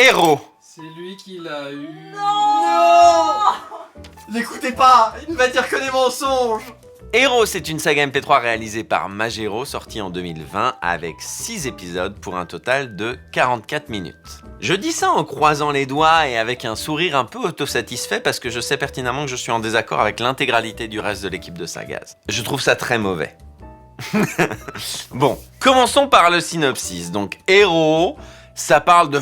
Héros. C'est lui qui l'a eu. Non. N'écoutez pas, il va dire que des mensonges. Héros, c'est une saga MP3 réalisée par Majero, sortie en 2020 avec 6 épisodes pour un total de 44 minutes. Je dis ça en croisant les doigts et avec un sourire un peu autosatisfait parce que je sais pertinemment que je suis en désaccord avec l'intégralité du reste de l'équipe de Sagaz. Je trouve ça très mauvais. Bon, commençons par le synopsis. Donc, Héros, ça parle de...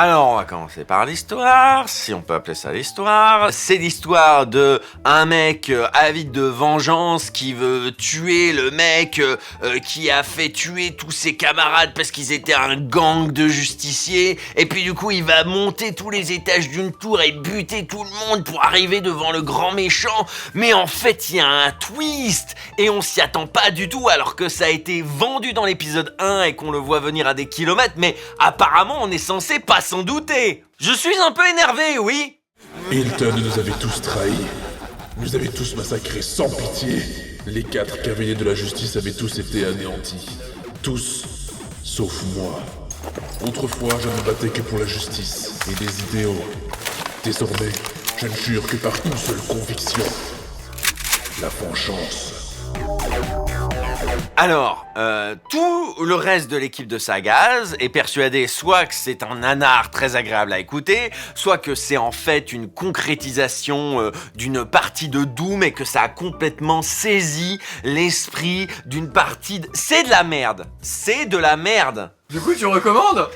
Alors, on va commencer par l'histoire, si on peut appeler ça l'histoire. C'est l'histoire de un mec avide de vengeance qui veut tuer le mec qui a fait tuer tous ses camarades parce qu'ils étaient un gang de justiciers. Et puis du coup, il va monter tous les étages d'une tour et buter tout le monde pour arriver devant le grand méchant. Mais en fait, il y a un twist et on s'y attend pas du tout alors que ça a été vendu dans l'épisode 1 et qu'on le voit venir à des kilomètres. Mais apparemment, on est censé pas s'en douter. Je suis un peu énervé, oui. Hilton nous avait tous trahis. Nous avait tous massacrés sans pitié. Les 4 cavaliers de la justice avaient tous été anéantis. Tous, sauf moi. Autrefois, je ne me battais que pour la justice et des idéaux. Désormais, je ne jure que par une seule conviction. La vengeance. Alors, tout le reste de l'équipe de Sagaz est persuadé soit que c'est un nanar très agréable à écouter, soit que c'est en fait une concrétisation d'une partie de Doom et que ça a complètement saisi l'esprit d'une partie de... C'est de la merde. C'est de la merde. Du coup, tu recommandes?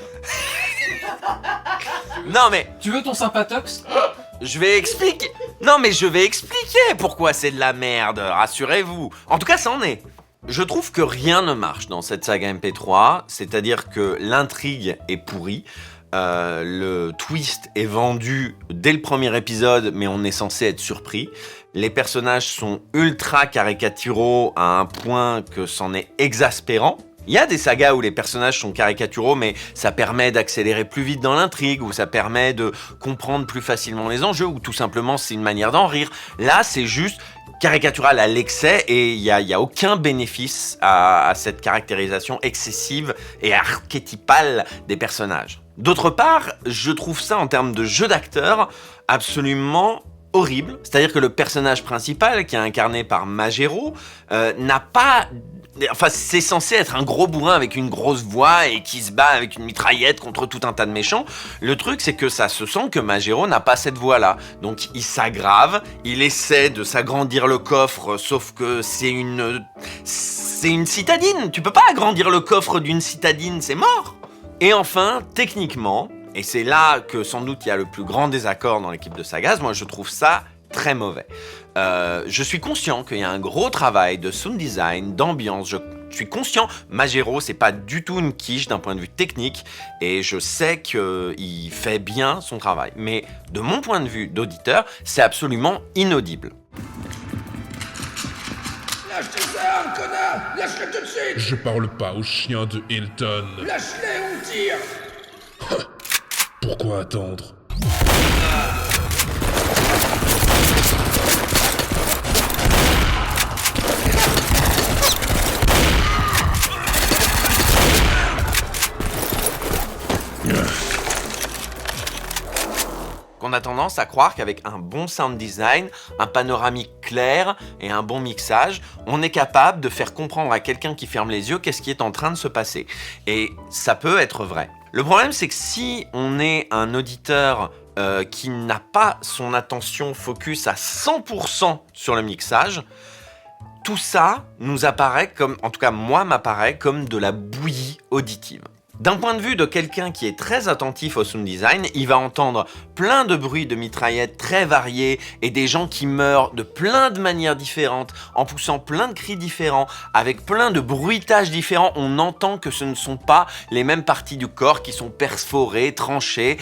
Non mais... Tu veux ton sympatox? Je vais expliquer... Non mais je vais expliquer pourquoi c'est de la merde, rassurez-vous. En tout cas, ça en est. Je trouve que rien ne marche dans cette saga MP3, c'est-à-dire que l'intrigue est pourrie, le twist est vendu dès le premier épisode, mais on est censé être surpris. Les personnages sont ultra caricaturaux à un point que c'en est exaspérant. Il y a des sagas où les personnages sont caricaturaux, mais ça permet d'accélérer plus vite dans l'intrigue, ou ça permet de comprendre plus facilement les enjeux, ou tout simplement c'est une manière d'en rire. Là, c'est juste caricatural à l'excès et il y a aucun bénéfice à cette caractérisation excessive et archétypale des personnages. D'autre part, je trouve ça en termes de jeu d'acteur absolument horrible. C'est-à-dire que le personnage principal, qui est incarné par Majero, n'a pas... Enfin, c'est censé être un gros bourrin avec une grosse voix et qui se bat avec une mitraillette contre tout un tas de méchants. Le truc, c'est que ça se sent que Majero n'a pas cette voix-là. Donc, il s'aggrave, il essaie de s'agrandir le coffre, sauf que c'est une citadine. Tu peux pas agrandir le coffre d'une citadine, c'est mort. Et enfin, techniquement, et c'est là que sans doute il y a le plus grand désaccord dans l'équipe de Sagaz, moi je trouve ça très mauvais. Je suis conscient qu'il y a un gros travail de sound design, d'ambiance, je suis conscient, Majero c'est pas du tout une quiche d'un point de vue technique et je sais qu'il fait bien son travail. Mais de mon point de vue d'auditeur, c'est absolument inaudible. Lâche tes armes, connard! Lâche-le tout de suite! Je parle pas au chien de Hilton. Lâche-les, on tire! Pourquoi attendre? Qu'on a tendance à croire qu'avec un bon sound design, un panoramique clair et un bon mixage, on est capable de faire comprendre à quelqu'un qui ferme les yeux qu'est-ce qui est en train de se passer. Et ça peut être vrai. Le problème, c'est que si on est un auditeur qui n'a pas son attention focus à 100% sur le mixage, tout ça nous apparaît comme, en tout cas moi m'apparaît comme de la bouillie auditive. D'un point de vue de quelqu'un qui est très attentif au sound design, il va entendre plein de bruits de mitraillettes très variés et des gens qui meurent de plein de manières différentes, en poussant plein de cris différents, avec plein de bruitages différents, on entend que ce ne sont pas les mêmes parties du corps qui sont perforées, tranchées.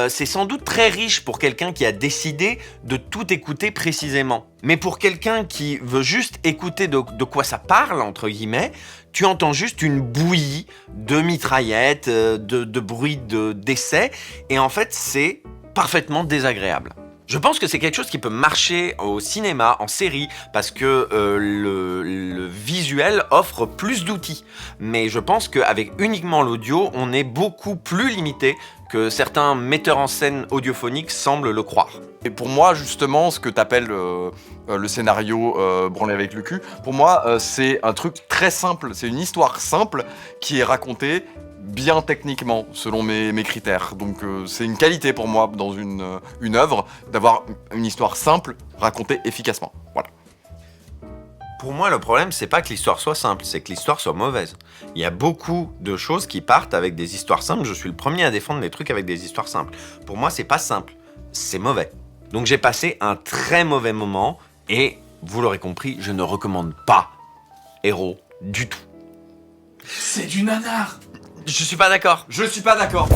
C'est sans doute très riche pour quelqu'un qui a décidé de tout écouter précisément. Mais pour quelqu'un qui veut juste écouter de quoi ça parle, entre guillemets, tu entends juste une bouillie de mitraillettes, de bruits d'essais, et en fait, c'est parfaitement désagréable. Je pense que c'est quelque chose qui peut marcher au cinéma, en série, parce que le visuel offre plus d'outils. Mais je pense qu'avec uniquement l'audio, on est beaucoup plus limité que certains metteurs en scène audiophoniques semblent le croire. Et pour moi, justement, ce que t'appelles le scénario branlé avec le cul, pour moi, c'est un truc très simple. C'est une histoire simple qui est racontée bien techniquement, selon mes critères. Donc c'est une qualité pour moi dans une œuvre d'avoir une histoire simple racontée efficacement. Voilà. Pour moi, le problème, c'est pas que l'histoire soit simple, c'est que l'histoire soit mauvaise. Il y a beaucoup de choses qui partent avec des histoires simples. Je suis le premier à défendre les trucs avec des histoires simples. Pour moi, c'est pas simple, c'est mauvais. Donc j'ai passé un très mauvais moment et, vous l'aurez compris, je ne recommande pas Héros du tout. C'est du nanar. Je suis pas d'accord. Je suis pas d'accord.